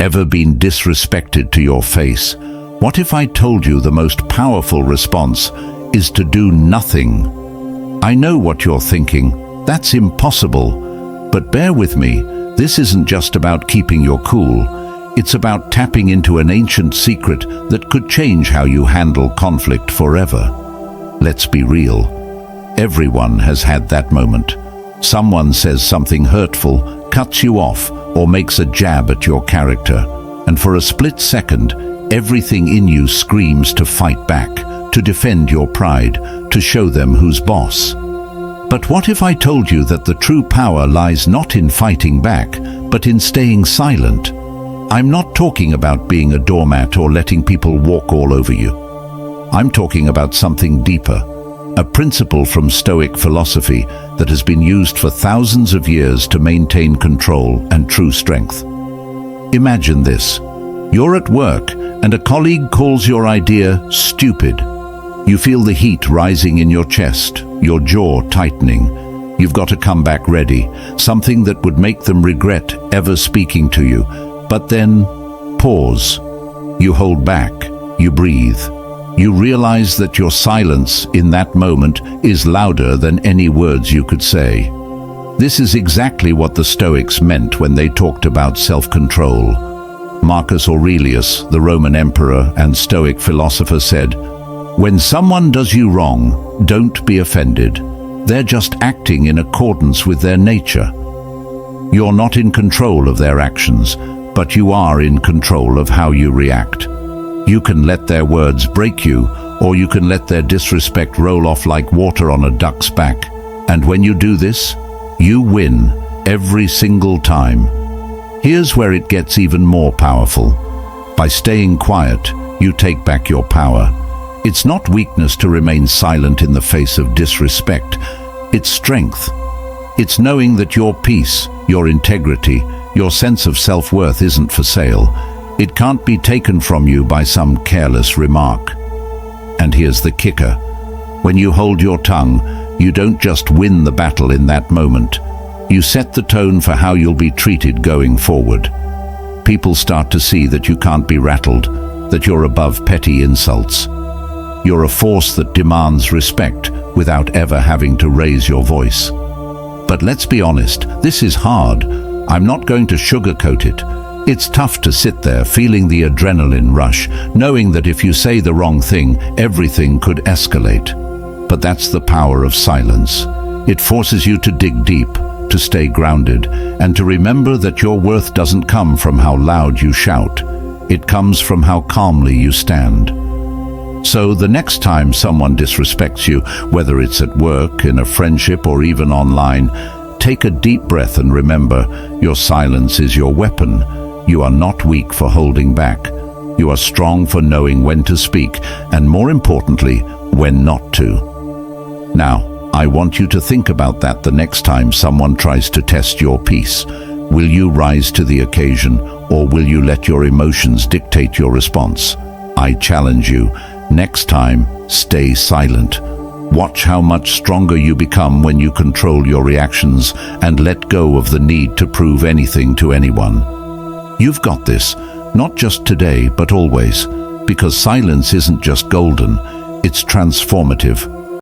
Ever been disrespected to your face? What if I told you the most powerful response is to do nothing? I know what you're thinking. That's impossible. But bear with me. This isn't just about keeping your cool. It's about tapping into an ancient secret that could change how you handle conflict forever. Let's be real. Everyone has had that moment. Someone says something hurtful, cuts you off, or makes a jab at your character. And for a split second, everything in you screams to fight back, to defend your pride, to show them who's boss. But what if I told you that the true power lies not in fighting back, but in staying silent? I'm not talking about being a doormat or letting people walk all over you. I'm talking about something deeper, a principle from Stoic philosophy that has been used for thousands of years to maintain control and true strength. Imagine this. You're at work and a colleague calls your idea stupid. You feel the heat rising in your chest, your jaw tightening. You've got to come back ready, something that would make them regret ever speaking to you. But then, pause. You hold back, you breathe. You realize that your silence in that moment is louder than any words you could say. This is exactly what the Stoics meant when they talked about self-control. Marcus Aurelius, the Roman emperor and Stoic philosopher, said, "When someone does you wrong, don't be offended. They're just acting in accordance with their nature. You're not in control of their actions, but you are in control of how you react. You can let their words break you, or you can let their disrespect roll off like water on a duck's back. And when you do this, you win every single time." Here's where it gets even more powerful. By staying quiet, you take back your power. It's not weakness to remain silent in the face of disrespect. It's strength. It's knowing that your peace, your integrity, your sense of self-worth isn't for sale. It can't be taken from you by some careless remark. And here's the kicker. When you hold your tongue, you don't just win the battle in that moment. You set the tone for how you'll be treated going forward. People start to see that you can't be rattled, that you're above petty insults. You're a force that demands respect without ever having to raise your voice. But let's be honest, this is hard. I'm not going to sugarcoat it. It's tough to sit there feeling the adrenaline rush, knowing that if you say the wrong thing, everything could escalate. But that's the power of silence. It forces you to dig deep, to stay grounded, and to remember that your worth doesn't come from how loud you shout. It comes from how calmly you stand. So the next time someone disrespects you, whether it's at work, in a friendship, or even online, take a deep breath and remember, your silence is your weapon. You are not weak for holding back. You are strong for knowing when to speak, and more importantly, when not to. Now, I want you to think about that the next time someone tries to test your peace. Will you rise to the occasion, or will you let your emotions dictate your response? I challenge you, next time, stay silent. Watch how much stronger you become when you control your reactions and let go of the need to prove anything to anyone. You've got this, not just today, but always, because silence isn't just golden, it's transformative.